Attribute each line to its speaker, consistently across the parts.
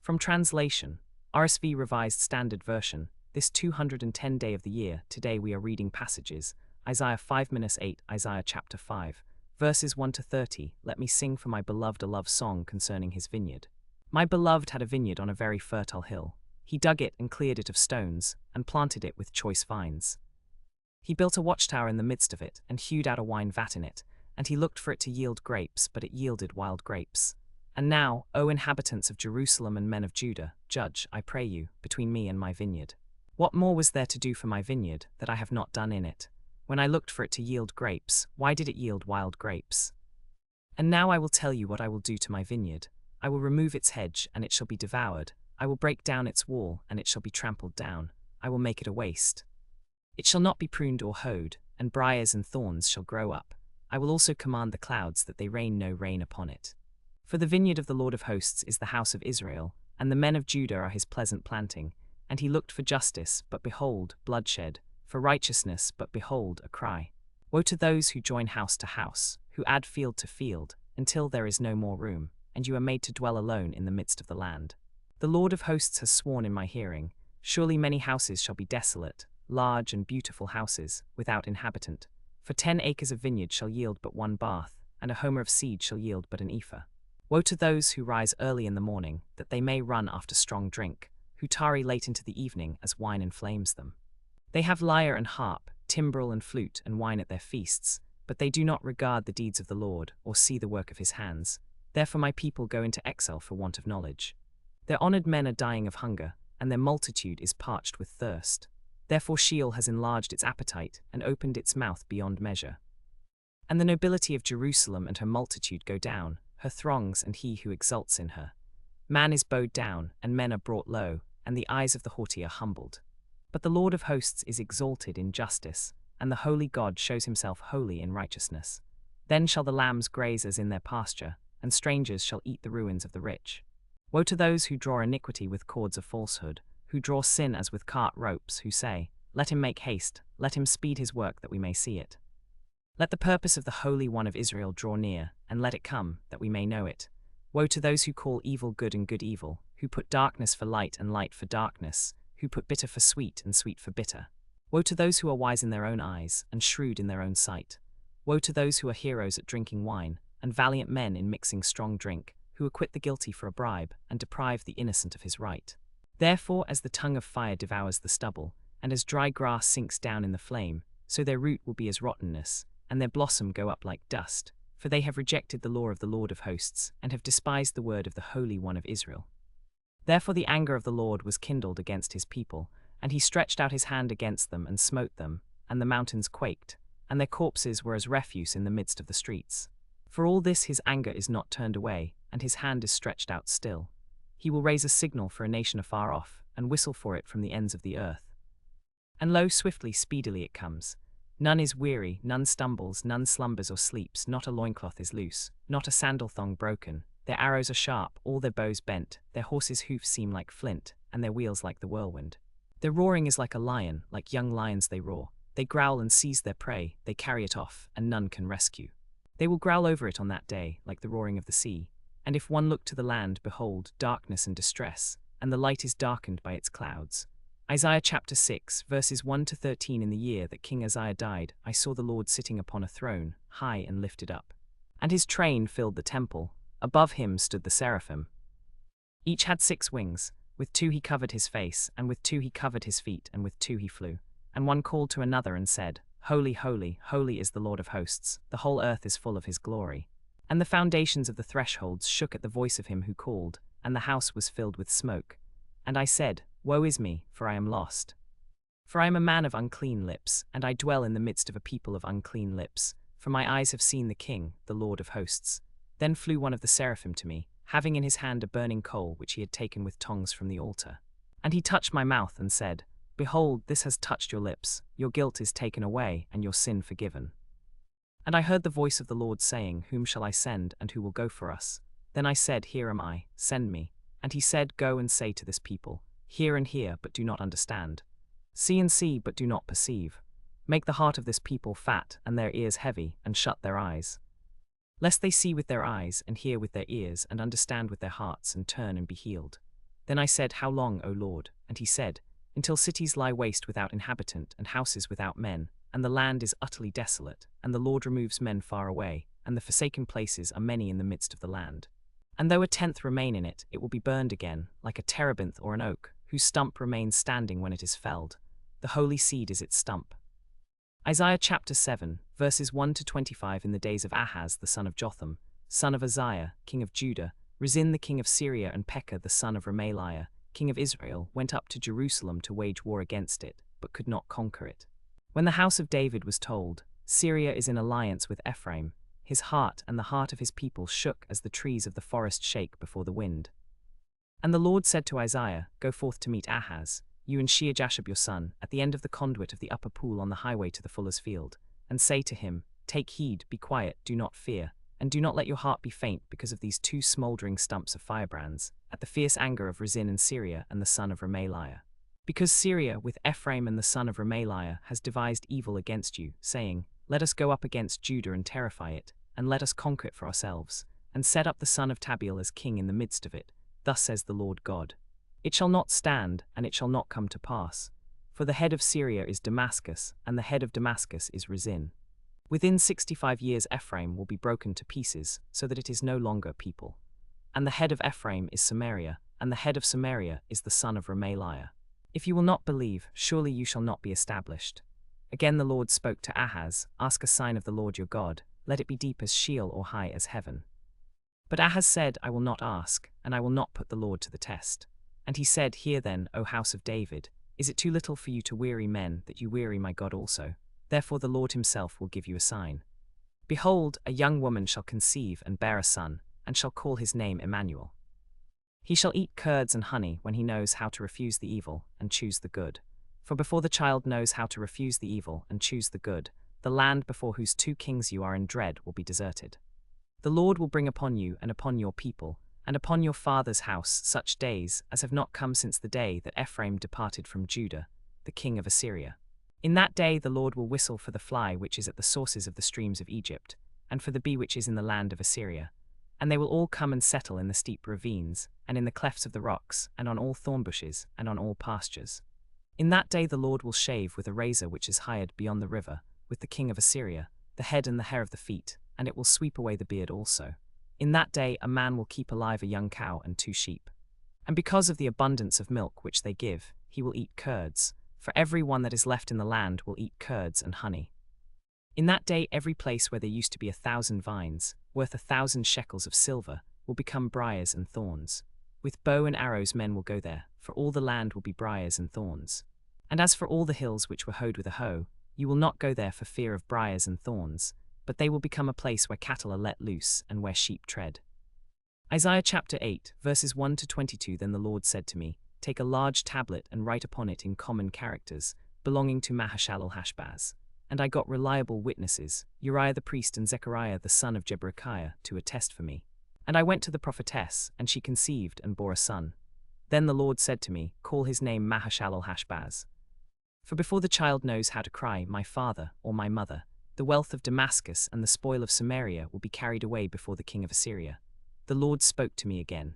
Speaker 1: From translation, RSV Revised Standard Version, this 210 day of the year, today we are reading passages, Isaiah 5-8, Isaiah chapter 5, verses 1-30, let me sing for my beloved a love song concerning his vineyard. My beloved had a vineyard on a very fertile hill. He dug it and cleared it of stones, and planted it with choice vines. He built a watchtower in the midst of it, and hewed out a wine vat in it, and he looked for it to yield grapes, but it yielded wild grapes. And now, O inhabitants of Jerusalem and men of Judah, judge, I pray you, between me and my vineyard. What more was there to do for my vineyard, that I have not done in it? When I looked for it to yield grapes, why did it yield wild grapes? And now I will tell you what I will do to my vineyard. I will remove its hedge, and it shall be devoured. I will break down its wall, and it shall be trampled down. I will make it a waste. It shall not be pruned or hoed, and briars and thorns shall grow up. I will also command the clouds that they rain no rain upon it. For the vineyard of the Lord of hosts is the house of Israel, and the men of Judah are his pleasant planting. And he looked for justice, but behold, bloodshed, for righteousness, but behold, a cry. Woe to those who join house to house, who add field to field, until there is no more room, and you are made to dwell alone in the midst of the land. The Lord of hosts has sworn in my hearing, surely many houses shall be desolate, large and beautiful houses, without inhabitant. For 10 acres of vineyard shall yield but one bath, and a homer of seed shall yield but an ephah. Woe to those who rise early in the morning, that they may run after strong drink, who tarry late into the evening as wine inflames them. They have lyre and harp, timbrel and flute and wine at their feasts, but they do not regard the deeds of the Lord, or see the work of his hands. Therefore my people go into exile for want of knowledge. Their honored men are dying of hunger, and their multitude is parched with thirst. Therefore Sheol has enlarged its appetite, and opened its mouth beyond measure. And the nobility of Jerusalem and her multitude go down, her throngs and he who exults in her. Man is bowed down, and men are brought low, and the eyes of the haughty are humbled. But the Lord of hosts is exalted in justice, and the holy God shows himself holy in righteousness. Then shall the lambs graze as in their pasture, and strangers shall eat the ruins of the rich. Woe to those who draw iniquity with cords of falsehood, who draw sin as with cart ropes, who say, let him make haste, let him speed his work that we may see it. Let the purpose of the Holy One of Israel draw near, and let it come, that we may know it. Woe to those who call evil good and good evil, who put darkness for light and light for darkness, who put bitter for sweet and sweet for bitter. Woe to those who are wise in their own eyes, and shrewd in their own sight. Woe to those who are heroes at drinking wine, and valiant men in mixing strong drink, who acquit the guilty for a bribe, and deprive the innocent of his right. Therefore as the tongue of fire devours the stubble, and as dry grass sinks down in the flame, so their root will be as rottenness, and their blossom go up like dust, for they have rejected the law of the Lord of hosts, and have despised the word of the Holy One of Israel. Therefore the anger of the Lord was kindled against his people, and he stretched out his hand against them and smote them, and the mountains quaked, and their corpses were as refuse in the midst of the streets. For all this his anger is not turned away, and his hand is stretched out still. He will raise a signal for a nation afar off, and whistle for it from the ends of the earth. And lo, swiftly, speedily it comes. None is weary, none stumbles, none slumbers or sleeps, not a loincloth is loose, not a sandal thong broken. Their arrows are sharp, all their bows bent, their horses' hoofs seem like flint, and their wheels like the whirlwind. Their roaring is like a lion, like young lions they roar. They growl and seize their prey, they carry it off, and none can rescue. They will growl over it on that day, like the roaring of the sea. And if one look to the land, behold, darkness and distress, and the light is darkened by its clouds. Isaiah chapter 6, verses 1-13. In the year that King Uzziah died, I saw the Lord sitting upon a throne, high and lifted up. And his train filled the temple. Above him stood the seraphim. Each had 6 wings. With 2 he covered his face, and with 2 he covered his feet, and with 2 he flew. And one called to another and said, Holy, holy, holy is the Lord of hosts, the whole earth is full of his glory. And the foundations of the thresholds shook at the voice of him who called, and the house was filled with smoke. And I said, Woe is me, for I am lost. For I am a man of unclean lips, and I dwell in the midst of a people of unclean lips, for my eyes have seen the King, the Lord of hosts. Then flew one of the seraphim to me, having in his hand a burning coal which he had taken with tongs from the altar. And he touched my mouth and said, Behold, this has touched your lips, your guilt is taken away, and your sin forgiven. And I heard the voice of the Lord saying, Whom shall I send, and who will go for us? Then I said, Here am I, send me. And he said, Go and say to this people, Hear and hear, but do not understand. See and see, but do not perceive. Make the heart of this people fat, and their ears heavy, and shut their eyes. Lest they see with their eyes, and hear with their ears, and understand with their hearts, and turn and be healed. Then I said, How long, O Lord? And he said, Until cities lie waste without inhabitant, and houses without men, and the land is utterly desolate, and the Lord removes men far away, and the forsaken places are many in the midst of the land. And though a tenth remain in it, it will be burned again, like a terebinth or an oak, whose stump remains standing when it is felled. The holy seed is its stump. Isaiah chapter 7, verses 1 to 25. In the days of Ahaz the son of Jotham, son of Uzziah, king of Judah, Rezin the king of Syria and Pekah the son of Remaliah, king of Israel, went up to Jerusalem to wage war against it, but could not conquer it. When the house of David was told, Syria is in alliance with Ephraim, his heart and the heart of his people shook as the trees of the forest shake before the wind. And the Lord said to Isaiah, Go forth to meet Ahaz, you and Shear-Jashub your son, at the end of the conduit of the upper pool on the highway to the fuller's field, and say to him, Take heed, be quiet, do not fear, and do not let your heart be faint because of these two smouldering stumps of firebrands, at the fierce anger of Rezin and Syria and the son of Remaliah. Because Syria, with Ephraim and the son of Remaliah, has devised evil against you, saying, Let us go up against Judah and terrify it, and let us conquer it for ourselves, and set up the son of Tabeel as king in the midst of it. Thus says the Lord God. It shall not stand, and it shall not come to pass. For the head of Syria is Damascus, and the head of Damascus is Rezin. Within 65 years Ephraim will be broken to pieces, so that it is no longer a people. And the head of Ephraim is Samaria, and the head of Samaria is the son of Remaliah. If you will not believe, surely you shall not be established. Again the Lord spoke to Ahaz, Ask a sign of the Lord your God, let it be deep as Sheol or high as heaven. But Ahaz said, I will not ask, and I will not put the Lord to the test. And he said, Hear then, O house of David, is it too little for you to weary men, that you weary my God also? Therefore the Lord himself will give you a sign. Behold, a young woman shall conceive and bear a son, and shall call his name Emmanuel. He shall eat curds and honey when he knows how to refuse the evil and choose the good. For before the child knows how to refuse the evil and choose the good, the land before whose two kings you are in dread will be deserted. The Lord will bring upon you and upon your people, and upon your father's house such days as have not come since the day that Ephraim departed from Judah, the king of Assyria. In that day the Lord will whistle for the fly which is at the sources of the streams of Egypt, and for the bee which is in the land of Assyria. And they will all come and settle in the steep ravines, and in the clefts of the rocks, and on all thorn bushes, and on all pastures. In that day the Lord will shave with a razor which is hired beyond the river, with the king of Assyria, the head and the hair of the feet, and it will sweep away the beard also. In that day a man will keep alive a young cow and 2 sheep. And because of the abundance of milk which they give, he will eat curds, for every one that is left in the land will eat curds and honey. In that day every place where there used to be 1,000 vines, worth 1,000 shekels of silver, will become briars and thorns. With bow and arrows men will go there, for all the land will be briars and thorns. And as for all the hills which were hoed with a hoe, you will not go there for fear of briars and thorns, but they will become a place where cattle are let loose and where sheep tread. Isaiah chapter 8, verses 1 to 22. Then the Lord said to me, Take a large tablet and write upon it in common characters, belonging to Mahashalal-Hashbaz. And I got reliable witnesses, Uriah the priest and Zechariah the son of Jeberechiah, to attest for me. And I went to the prophetess, and she conceived and bore a son. Then the Lord said to me, Call his name Mahashalal-Hashbaz. For before the child knows how to cry, My father, or my mother, the wealth of Damascus and the spoil of Samaria will be carried away before the king of Assyria. The Lord spoke to me again.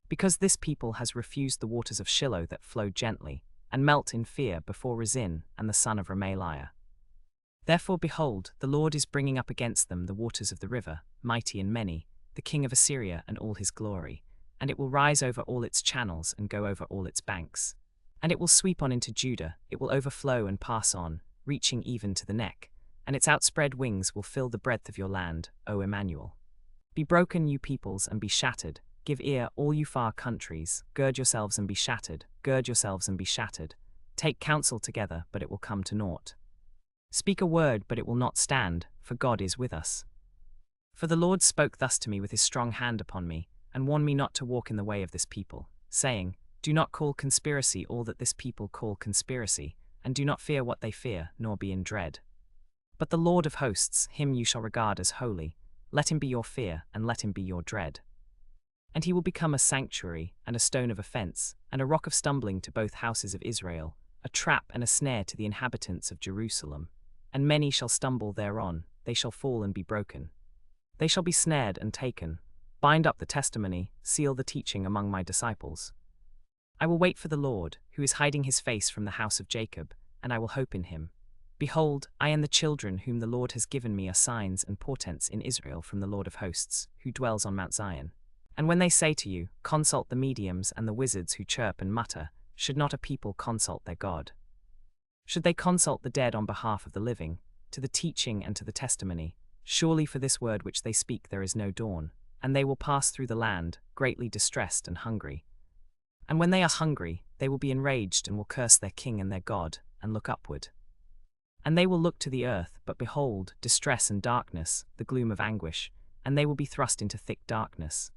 Speaker 1: Because this people has refused the waters of Shiloh that flow gently, and melt in fear before Rezin and the son of Remaliah. Therefore behold, the Lord is bringing up against them the waters of the river, mighty and many, the king of Assyria and all his glory, and it will rise over all its channels and go over all its banks. And it will sweep on into Judah, it will overflow and pass on, reaching even to the neck, and its outspread wings will fill the breadth of your land, O Emmanuel. Be broken, you peoples, and be shattered. Give ear, all you far countries. Gird yourselves and be shattered. Gird yourselves and be shattered. Take counsel together, but it will come to naught. Speak a word, but it will not stand, for God is with us. For the Lord spoke thus to me with his strong hand upon me, and warned me not to walk in the way of this people, saying, Do not call conspiracy all that this people call conspiracy, and do not fear what they fear, nor be in dread. But the Lord of hosts, him you shall regard as holy, let him be your fear, and let him be your dread. And he will become a sanctuary, and a stone of offense, and a rock of stumbling to both houses of Israel, a trap and a snare to the inhabitants of Jerusalem. And many shall stumble thereon, they shall fall and be broken. They shall be snared and taken. Bind up the testimony, seal the teaching among my disciples. I will wait for the Lord, who is hiding his face from the house of Jacob, and I will hope in him. Behold, I and the children whom the Lord has given me are signs and portents in Israel from the Lord of hosts, who dwells on Mount Zion. And when they say to you, consult the mediums and the wizards who chirp and mutter, should not a people consult their God? Should they consult the dead on behalf of the living, to the teaching and to the testimony? Surely for this word which they speak there is no dawn, and they will pass through the land, greatly distressed and hungry. And when they are hungry, they will be enraged and will curse their king and their God, and look upward. And they will look to the earth, but behold, distress and darkness, the gloom of anguish, and they will be thrust into thick darkness.